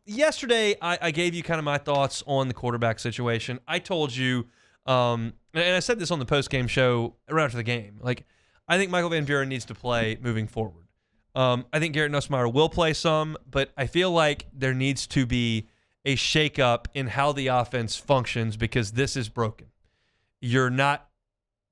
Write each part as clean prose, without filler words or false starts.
yesterday I gave you kind of my thoughts on the quarterback situation. I told you, and I said this on the post-game show right after the game, like, I think Michael Van Buren needs to play moving forward. I think Garrett Nussmeier will play some, but I feel like there needs to be a shakeup in how the offense functions because this is broken. You're not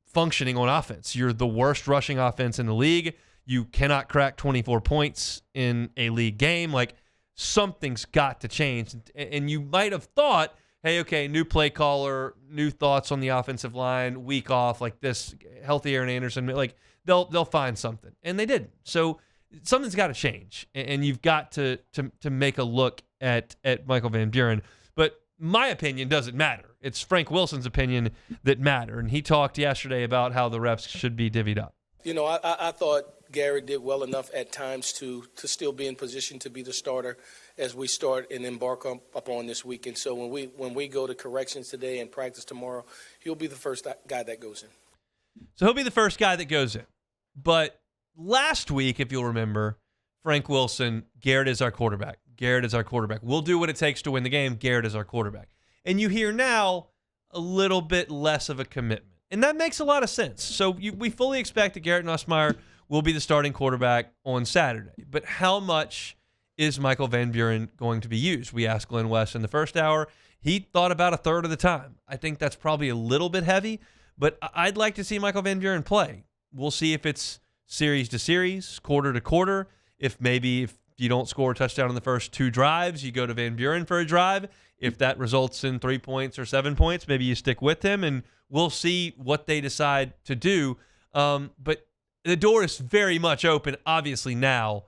functioning on offense. You're the worst rushing offense in the league. You cannot crack 24 points in a league game. Like, something's got to change. And you might have thought, hey, okay, new play caller, new thoughts on the offensive line, week off, like this, healthy Aaron Anderson, like they'll find something. And they didn't. So something's got to change. And you've got to make a look at Michael Van Buren. But my opinion doesn't matter. It's Frank Wilson's opinion that matter. And he talked yesterday about how the reps should be divvied up. You know, I thought Garrett did well enough at times to still be in position to be the starter as we start and embark up on this weekend. So when we go to corrections today and practice tomorrow, he'll be the first guy that goes in. So he'll be the first guy that goes in. But last week, if you'll remember, Frank Wilson, Garrett is our quarterback. Garrett is our quarterback. We'll do what it takes to win the game. Garrett is our quarterback. And you hear now a little bit less of a commitment. And that makes a lot of sense. So we fully expect that Garrett Nussmeier will be the starting quarterback on Saturday. But how much is Michael Van Buren going to be used? We asked Glenn West in the first hour. He thought about a third of the time. I think that's probably a little bit heavy, but I'd like to see Michael Van Buren play. We'll see if it's series to series, quarter to quarter. If you don't score a touchdown in the first 2 drives, you go to Van Buren for a drive. If that results in 3 points or 7 points, maybe you stick with him, and we'll see what they decide to do. But the door is very much open, obviously, now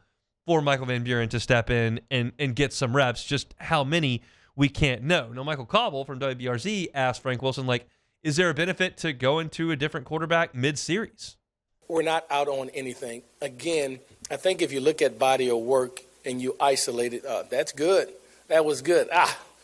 for Michael Van Buren to step in and get some reps. Just how many, we can't know. Now, Michael Cobble from WBRZ asked Frank Wilson, like, is there a benefit to going to a different quarterback mid-series? We're not out on anything. Again, I think if you look at body of work and you isolate it, that's good. That was good.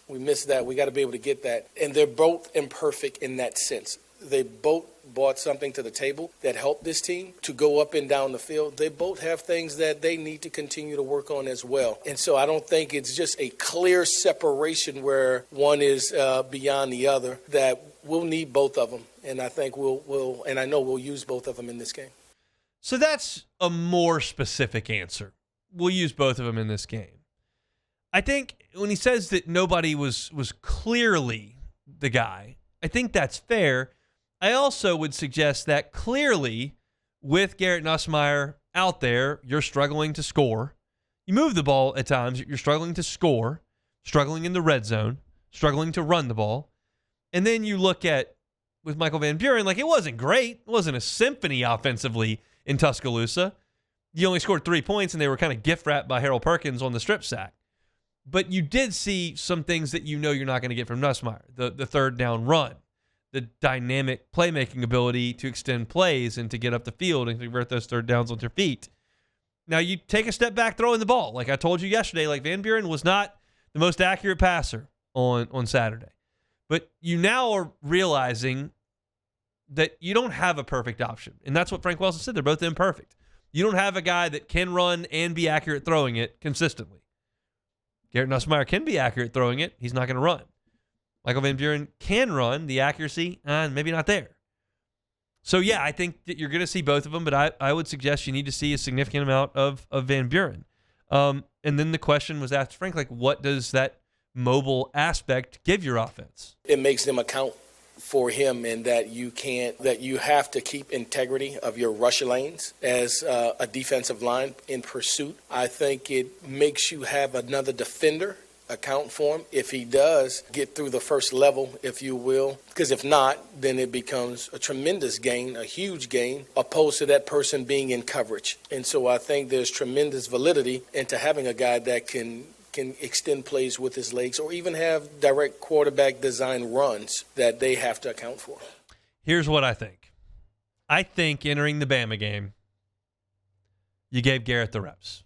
We missed that. We got to be able to get that. And they're both imperfect in that sense. They both brought something to the table that helped this team to go up and down the field. They both have things that they need to continue to work on as well. And so I don't think it's just a clear separation where one is beyond the other, that we'll need both of them. And I think and I know we'll use both of them in this game. So that's a more specific answer. We'll use both of them in this game. I think when he says that nobody was clearly the guy, I think that's fair. I also would suggest that clearly with Garrett Nussmeier out there, you're struggling to score. You move the ball at times, you're struggling to score, struggling in the red zone, struggling to run the ball. And then you look at, with Michael Van Buren, like, it wasn't great. It wasn't a symphony offensively in Tuscaloosa. You only scored 3 points, and they were kind of gift-wrapped by Harold Perkins on the strip sack. But you did see some things that you know you're not going to get from Nussmeier. The third down run, the dynamic playmaking ability to extend plays and to get up the field and convert those third downs on your feet. Now, you take a step back throwing the ball. Like I told you yesterday, like, Van Buren was not the most accurate passer on Saturday. But you now are realizing that you don't have a perfect option. And that's what Frank Wilson said. They're both imperfect. You don't have a guy that can run and be accurate throwing it consistently. Garrett Nussmeier can be accurate throwing it. He's not going to run. Michael Van Buren can run. The accuracy, maybe not there. So, yeah, I think that you're going to see both of them, but I would suggest you need to see a significant amount of Van Buren. And then the question was asked, Frank, like, what does that mobile aspect give your offense? It makes them account for him, and that you have to keep integrity of your rush lanes as a defensive line in pursuit. I think it makes you have another defender account for him if he does get through the first level, if you will. Because if not, then it becomes a tremendous gain, a huge gain, opposed to that person being in coverage. And so I think there's tremendous validity into having a guy that can extend plays with his legs or even have direct quarterback design runs that they have to account for. Here's what I think. I think entering the Bama game, you gave Garrett the reps.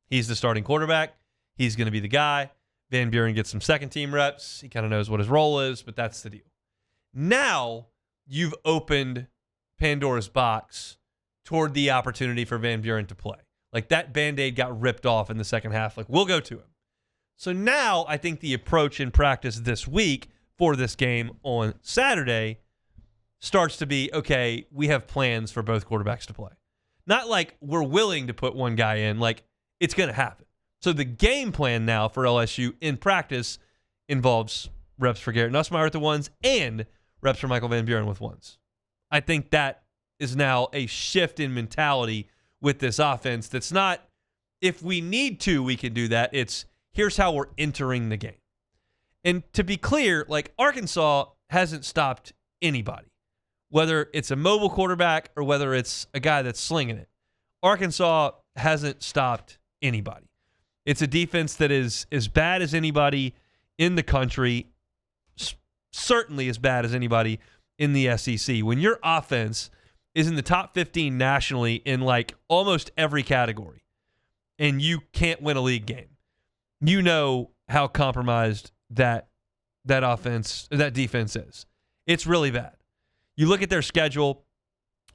He's the starting quarterback. He's going to be the guy. Van Buren gets some second-team reps. He kind of knows what his role is, but that's the deal. Now you've opened Pandora's box toward the opportunity for Van Buren to play. Like, that Band-Aid got ripped off in the second half. Like, we'll go to him. So now I think the approach in practice this week for this game on Saturday starts to be, okay, we have plans for both quarterbacks to play. Not like we're willing to put one guy in, like it's going to happen. So the game plan now for LSU in practice involves reps for Garrett Nussmeier with the ones and reps for Michael Van Buren with ones. I think that is now a shift in mentality with this offense that's not, if we need to, we can do that. It's here's how we're entering the game. And to be clear, like Arkansas hasn't stopped anybody, whether it's a mobile quarterback or whether it's a guy that's slinging it. Arkansas hasn't stopped anybody. It's a defense that is as bad as anybody in the country, certainly as bad as anybody in the SEC. When your offense is in the top 15 nationally in like almost every category and you can't win a league game, you know how compromised that defense is. It's really bad. You look at their schedule,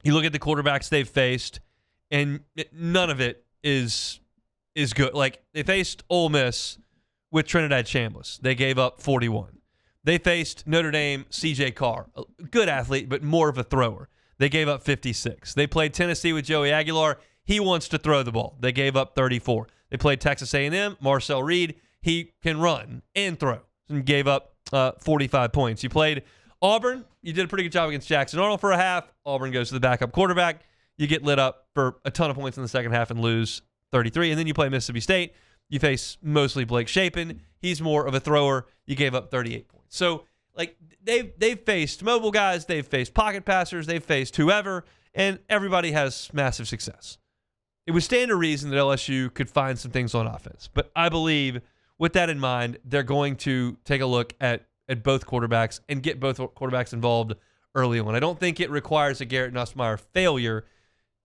you look at the quarterbacks they've faced, and none of it is good. Like, they faced Ole Miss with Trinidad Chambliss. They gave up 41. They faced Notre Dame, C.J. Carr, a good athlete, but more of a thrower. They gave up 56. They played Tennessee with Joey Aguilar. He wants to throw the ball. They gave up 34. They played Texas A&M, Marcel Reed. He can run and throw, and gave up 45 points. You played Auburn. You did a pretty good job against Jackson Arnold for a half. Auburn goes to the backup quarterback. You get lit up for a ton of points in the second half and lose 33. And then you play Mississippi State. You face mostly Blake Shapen. He's more of a thrower. You gave up 38 points. So, like, they've faced mobile guys. They've faced pocket passers. They've faced whoever. And everybody has massive success. It would stand to reason that LSU could find some things on offense. But I believe with that in mind, they're going to take a look at both quarterbacks and get both quarterbacks involved early on. I don't think it requires a Garrett Nussmeier failure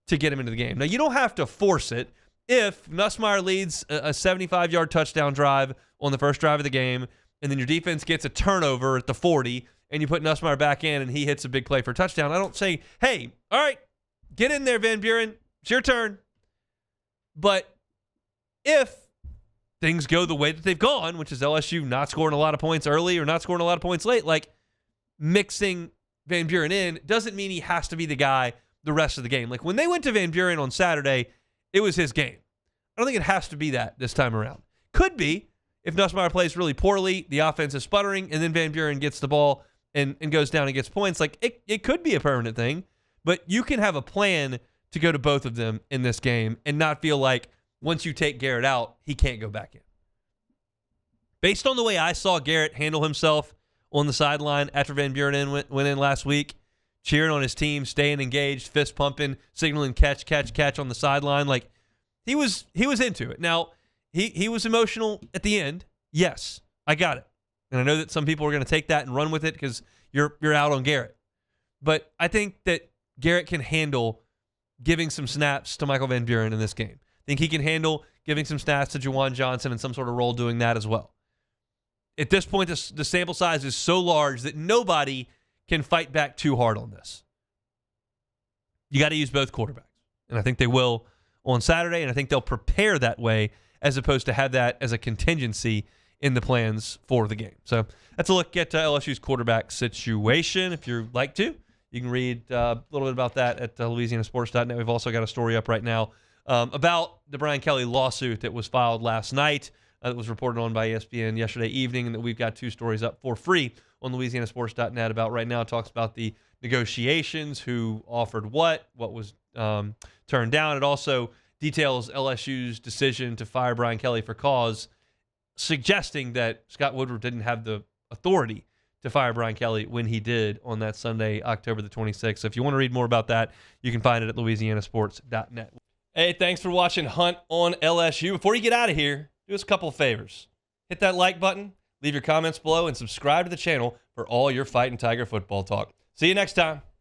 to get him into the game. Now, you don't have to force it. If Nussmeier leads a 75-yard touchdown drive on the first drive of the game, and then your defense gets a turnover at the 40, and you put Nussmeier back in and he hits a big play for a touchdown, I don't say, hey, all right, get in there, Van Buren. It's your turn. But if things go the way that they've gone, which is LSU not scoring a lot of points early or not scoring a lot of points late, like mixing Van Buren in doesn't mean he has to be the guy the rest of the game. Like when they went to Van Buren on Saturday, it was his game. I don't think it has to be that this time around. Could be if Nussmeier plays really poorly, the offense is sputtering, and then Van Buren gets the ball and goes down and gets points. Like it could be a permanent thing, but you can have a plan to go to both of them in this game and not feel like once you take Garrett out, he can't go back in. Based on the way I saw Garrett handle himself on the sideline after Van Buren went in last week, cheering on his team, staying engaged, fist pumping, signaling catch on the sideline, like he was into it. Now, he was emotional at the end. Yes, I got it. And I know that some people are going to take that and run with it because you're out on Garrett. But I think that Garrett can handle giving some snaps to Michael Van Buren in this game. I think he can handle giving some snaps to Juwan Johnson in some sort of role doing that as well. At this point, the sample size is so large that nobody can fight back too hard on this. You got to use both quarterbacks. And I think they will on Saturday, and I think they'll prepare that way as opposed to have that as a contingency in the plans for the game. So that's a look at LSU's quarterback situation. If you'd like to, you can read a little bit about that at LouisianaSports.net. We've also got a story up right now about the Brian Kelly lawsuit that was filed last night that was reported on by ESPN yesterday evening, and that we've got two stories up for free on LouisianaSports.net about right now. It talks about the negotiations, who offered what was turned down. It also details LSU's decision to fire Brian Kelly for cause, suggesting that Scott Woodward didn't have the authority to fire Brian Kelly when he did on that Sunday, October the 26th. So if you want to read more about that, you can find it at LouisianaSports.net. Hey, thanks for watching Hunt on LSU. Before you get out of here, do us a couple of favors. Hit that like button, leave your comments below, and subscribe to the channel for all your Fighting Tiger football talk. See you next time.